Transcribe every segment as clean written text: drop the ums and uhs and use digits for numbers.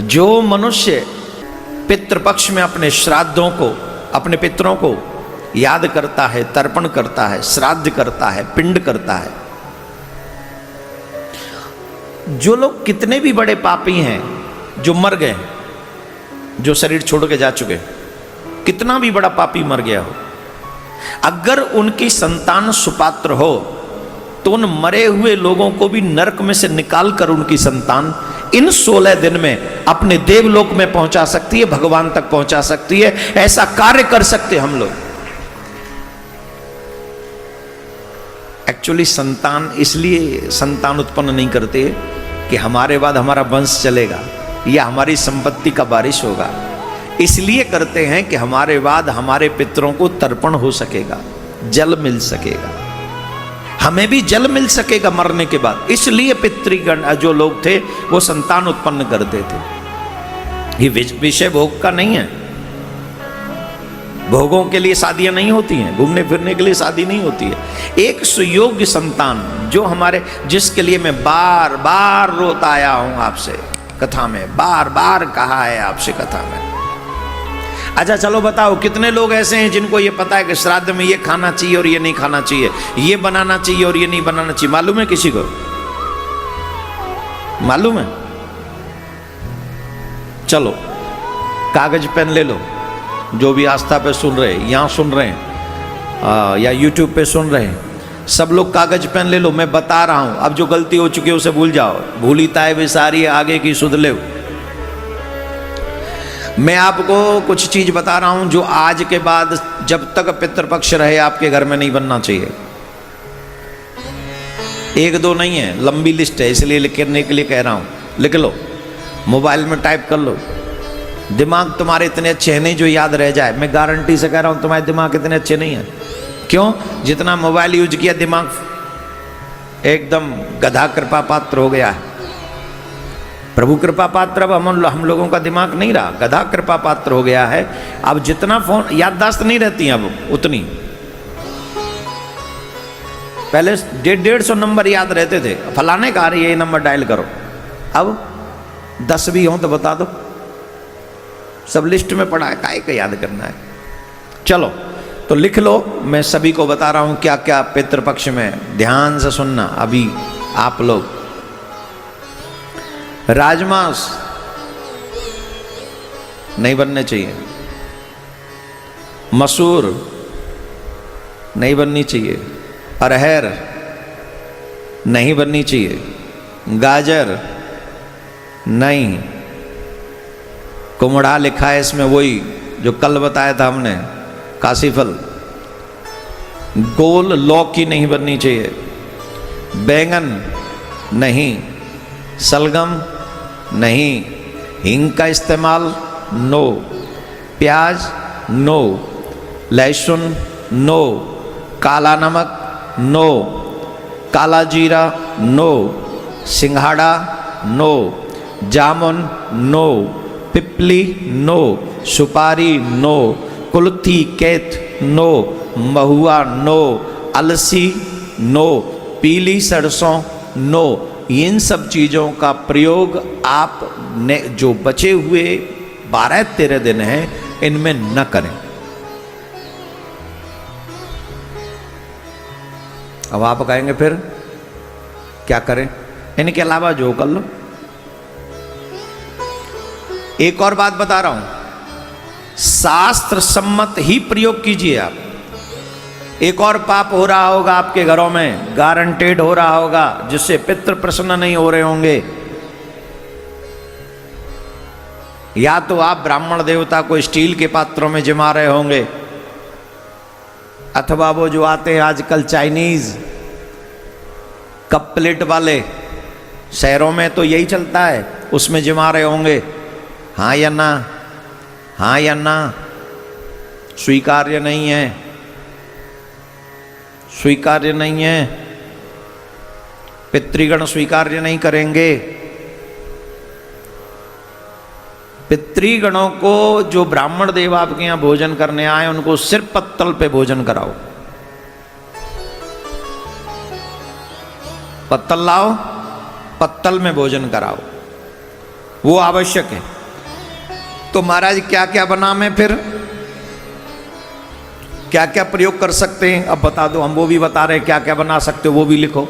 जो मनुष्य पितृपक्ष में अपने श्राद्धों को, अपने पितरों को याद करता है, तर्पण करता है, श्राद्ध करता है, पिंड करता है, जो लोग कितने भी बड़े पापी हैं, जो मर गए, जो शरीर छोड़ के जा चुके, कितना भी बड़ा पापी मर गया हो, अगर उनकी संतान सुपात्र हो तो उन मरे हुए लोगों को भी नरक में से निकाल कर उनकी संतान इन 16 दिन में अपने देवलोक में पहुंचा सकती है, भगवान तक पहुंचा सकती है। ऐसा कार्य कर सकते हम लोग। एक्चुअली संतान इसलिए संतान उत्पन्न नहीं करते कि हमारे बाद हमारा वंश चलेगा या हमारी संपत्ति का बारिश होगा, इसलिए करते हैं कि हमारे बाद हमारे पितरों को तर्पण हो सकेगा, जल मिल सकेगा, हमें भी जल मिल सकेगा मरने के बाद। इसलिए पितृगण जो लोग थे वो संतान उत्पन्न करते थे। ये विषय भोग का नहीं है। भोगों के लिए शादियां नहीं होती हैं, घूमने फिरने के लिए शादी नहीं होती है। एक सुयोग्य संतान जो हमारे, जिसके लिए मैं बार बार रोता आया हूं आपसे कथा में, बार बार कहा है आपसे कथा में। अच्छा चलो बताओ, कितने लोग ऐसे हैं जिनको ये पता है कि श्राद्ध में ये खाना चाहिए और ये नहीं खाना चाहिए, ये बनाना चाहिए और ये नहीं बनाना चाहिए? मालूम है किसी को? मालूम है? चलो कागज पेन ले लो, जो भी आस्था पे सुन रहे, यहाँ सुन रहे हैं या यूट्यूब पे सुन रहे हैं, सब लोग कागज पेन ले लो। मैं बता रहा हूं, अब जो गलती हो चुकी है उसे भूल जाओ। भूली ताए विसारी आगे की सुध ले। मैं आपको कुछ चीज बता रहा हूं जो आज के बाद जब तक पितृपक्ष रहे आपके घर में नहीं बनना चाहिए। एक दो नहीं है, लंबी लिस्ट है, इसलिए लिखने के लिए कह रहा हूं। लिख लो, मोबाइल में टाइप कर लो। दिमाग तुम्हारे इतने अच्छे हैं नहीं जो याद रह जाए। मैं गारंटी से कह रहा हूं तुम्हारे दिमाग इतने अच्छे नहीं है। क्यों? जितना मोबाइल यूज किया दिमाग एकदम गधा कृपा पात्र हो गया है। प्रभु कृपा पात्र अब हम लोगों का दिमाग नहीं रहा, गधा कृपा पात्र हो गया है। अब जितना फोन याददाश्त नहीं रहती अब उतनी। पहले 150 नंबर याद रहते थे, फलाने का ये नंबर डायल करो। अब 10 भी हो तो बता दो, सब लिस्ट में पड़ा है, काहे का याद करना है। चलो तो लिख लो, मैं सभी को बता रहा हूं क्या क्या पितृपक्ष में, ध्यान से सुनना अभी आप लोग। राजमांस नहीं बनने चाहिए, मसूर नहीं बननी चाहिए, अरहर नहीं बननी चाहिए, गाजर नहीं, कुमड़ा लिखा है इसमें वही जो कल बताया था हमने, काशी फल, गोल लौकी नहीं बननी चाहिए, बैंगन नहीं, सलगम नहीं, हींग का इस्तेमाल नो, प्याज नो, लहसुन नो, काला नमक नो, काला जीरा नो, सिंघाड़ा नो, जामुन नो, पिपली नो, सुपारी नो, कुल्थी कैथ नो, महुआ नो, अलसी नो, पीली सरसों नो। इन सब चीज़ों का प्रयोग आप ने जो बचे हुए 12-13 दिन हैं इनमें न करें। अब आप कहेंगे फिर क्या करें? इनके अलावा जो कर लो। एक और बात बता रहा हूं, शास्त्र सम्मत ही प्रयोग कीजिए आप। एक और पाप हो रहा होगा आपके घरों में, गारंटेड हो रहा होगा, जिससे पितृ प्रसन्न नहीं हो रहे होंगे। या तो आप ब्राह्मण देवता को स्टील के पात्रों में जमा रहे होंगे, अथवा वो जो आते हैं आजकल चाइनीज कप प्लेट वाले, शहरों में तो यही चलता है, उसमें जमा रहे होंगे। हाँ या ना? हाँ या ना? स्वीकार्य नहीं है, स्वीकार्य नहीं है। पितृगण स्वीकार्य नहीं करेंगे। पितृगणों को जो ब्राह्मण देव आपके यहां भोजन करने आए उनको सिर्फ पत्तल पे भोजन कराओ। पत्तल लाओ, पत्तल में भोजन कराओ। वो आवश्यक है। तो महाराज क्या क्या बनाम है, फिर क्या क्या प्रयोग कर सकते हैं, अब बता दो। हम वो भी बता रहे हैं, क्या क्या बना सकते हो वो भी लिखो।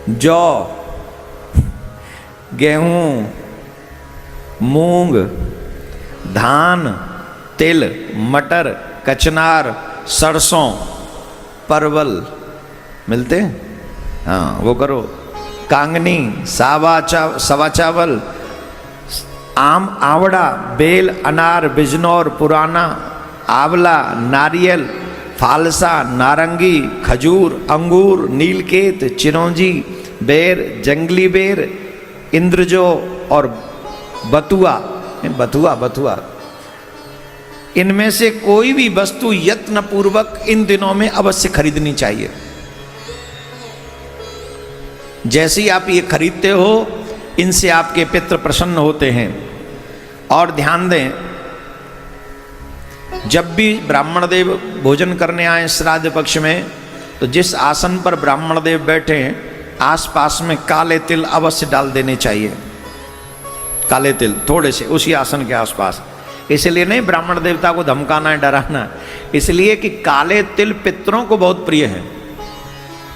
जौ, गेहूं, मूंग, धान, तिल, मटर, कचनार, सरसों, परवल मिलते हैं, हाँ वो करो। कांगनी, सवा चावल, आम, आवड़ा, बेल, अनार, बिजनौर, पुराना, आंवला, नारियल, फालसा, नारंगी, खजूर, अंगूर, नीलकेत, चिरौंजी, बेर, जंगली बेर, इंद्रजो और बथुआ। बथुआ इनमें से कोई भी वस्तु यत्न पूर्वक इन दिनों में अवश्य खरीदनी चाहिए। जैसे ही आप ये खरीदते हो, इनसे आपके पितृ प्रसन्न होते हैं। और ध्यान दें, जब भी ब्राह्मण देव भोजन करने आए श्राद्ध पक्ष में, तो जिस आसन पर ब्राह्मण देव बैठे हैं, आसपास में काले तिल अवश्य डाल देने चाहिए। काले तिल थोड़े से उसी आसन के आसपास, इसलिए नहीं ब्राह्मण देवता को धमकाना है, डराना, इसलिए कि काले तिल पितरों को बहुत प्रिय है।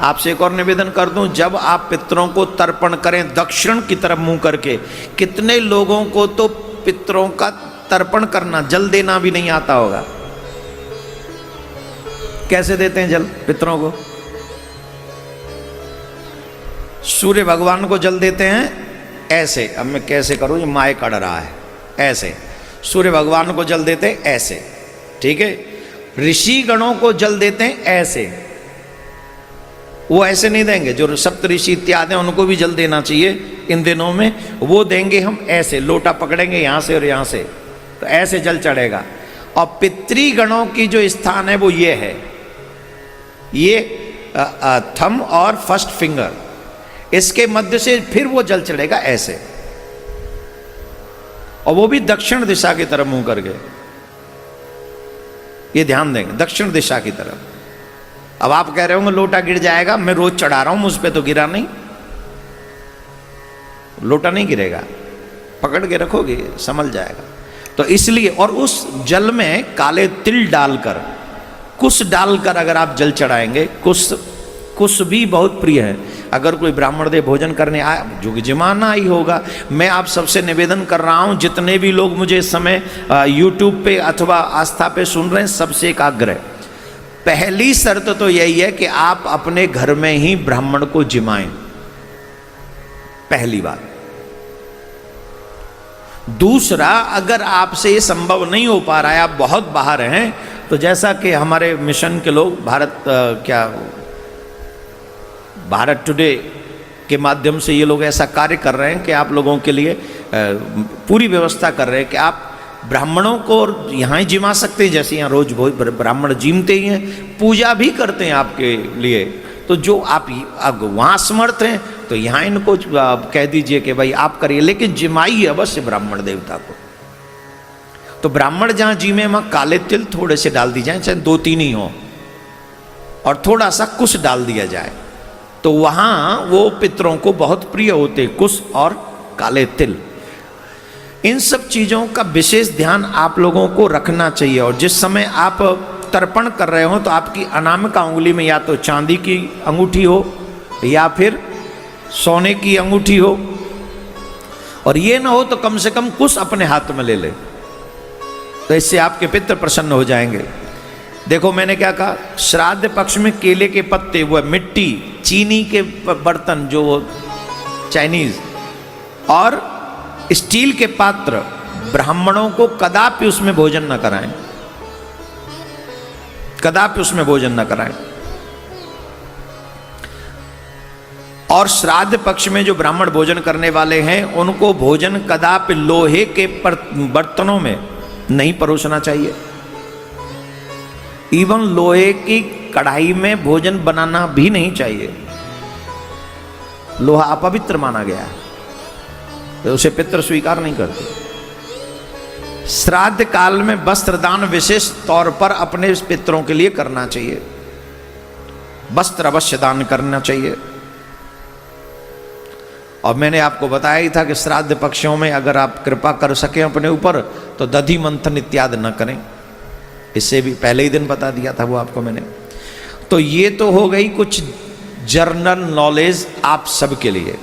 आपसे एक और निवेदन कर दूं, जब आप पितरों को तर्पण करें दक्षिण की तरफ मुंह करके, कितने लोगों को तो पितरों का तर्पण करना, जल देना भी नहीं आता होगा। कैसे देते हैं जल पितरों को? सूर्य भगवान को जल देते हैं ऐसे। अब मैं कैसे करूं, ये माइक अड़ रहा है, ऐसे सूर्य भगवान को जल देते हैं ऐसे, ठीक है। ऋषि गणों को जल देते हैं ऐसे, वो ऐसे नहीं देंगे। जो सप्त ऋषि इत्यादि उनको भी जल देना चाहिए इन दिनों में, वो देंगे हम ऐसे, लोटा पकड़ेंगे यहाँ से और यहाँ से, तो ऐसे जल चढ़ेगा। और पितृगणों की जो स्थान है वो ये है, ये थंब और फर्स्ट फिंगर, इसके मध्य से फिर वो जल चढ़ेगा ऐसे, और वो भी दक्षिण दिशा की तरफ मुंह करके। ये ध्यान देंगे, दक्षिण दिशा की तरफ। अब आप कह रहे होंगे लोटा गिर जाएगा, मैं रोज चढ़ा रहा हूं, मुझ पे तो गिरा नहीं। लोटा नहीं गिरेगा, पकड़ के रखोगे संभल जाएगा। तो इसलिए, और उस जल में काले तिल डालकर, कुश डालकर अगर आप जल चढ़ाएंगे, कुश भी बहुत प्रिय है। अगर कोई ब्राह्मण देव भोजन करने आए, जो कि जमाना ही होगा, मैं आप सबसे निवेदन कर रहा हूं, जितने भी लोग मुझे इस समय यूट्यूब पे अथवा आस्था पे सुन रहे हैं, सबसे एक आग्रह, पहली शर्त तो यही है कि आप अपने घर में ही ब्राह्मण को जिमाएं, पहली बात। दूसरा, अगर आपसे ये संभव नहीं हो पा रहा है, आप बहुत बाहर हैं, तो जैसा कि हमारे मिशन के लोग भारत टुडे के माध्यम से ये लोग ऐसा कार्य कर रहे हैं कि आप लोगों के लिए पूरी व्यवस्था कर रहे हैं कि आप ब्राह्मणों को यहाँ ही जिमा सकते हैं। जैसे यहाँ रोज ब्राह्मण जिमते ही हैं, पूजा भी करते हैं आपके लिए। तो जो आप वहाँ समर्थ हैं, तो यहाँ इनको कह दीजिए कि भाई आप करिए, लेकिन जिमाइए अवश्य ब्राह्मण देवता को। तो ब्राह्मण जहाँ जिमे, वहाँ काले तिल थोड़े से डाल दी जाए, चाहे 2-3 ही हो, और थोड़ा सा कुश डाल दिया जाए, तो वहाँ वो पितरों को बहुत प्रिय होते, कुश और काले तिल। इन सब चीज़ों का विशेष ध्यान आप लोगों को रखना चाहिए। और जिस समय आप तर्पण कर रहे हो, तो आपकी अनामिका उंगली में या तो चांदी की अंगूठी हो या फिर सोने की अंगूठी हो, और ये ना हो तो कम से कम कुश अपने हाथ में ले ले, तो इससे आपके पितर प्रसन्न हो जाएंगे। देखो मैंने क्या कहा, श्राद्ध पक्ष में केले के पत्ते, वो मिट्टी, चीनी के बर्तन जो चाइनीज, और स्टील के पात्र, ब्राह्मणों को कदापि उसमें भोजन न कराएं, कदापि उसमें भोजन न कराएं। और श्राद्ध पक्ष में जो ब्राह्मण भोजन करने वाले हैं, उनको भोजन कदापि लोहे के बर्तनों में नहीं परोसना चाहिए। इवन लोहे की कढ़ाई में भोजन बनाना भी नहीं चाहिए, लोहा अपवित्र माना गया है, तो उसे पितृ स्वीकार नहीं करते। श्राद्ध काल में वस्त्र दान विशेष तौर पर अपने पितरों के लिए करना चाहिए, वस्त्र अवश्य दान करना चाहिए। और मैंने आपको बताया ही था कि श्राद्ध पक्षों में अगर आप कृपा कर सकें अपने ऊपर तो दधि मंथन इत्यादि न करें। इससे भी पहले ही दिन बता दिया था वो आपको मैंने। तो ये तो हो गई कुछ जर्नल नॉलेज आप सबके लिए।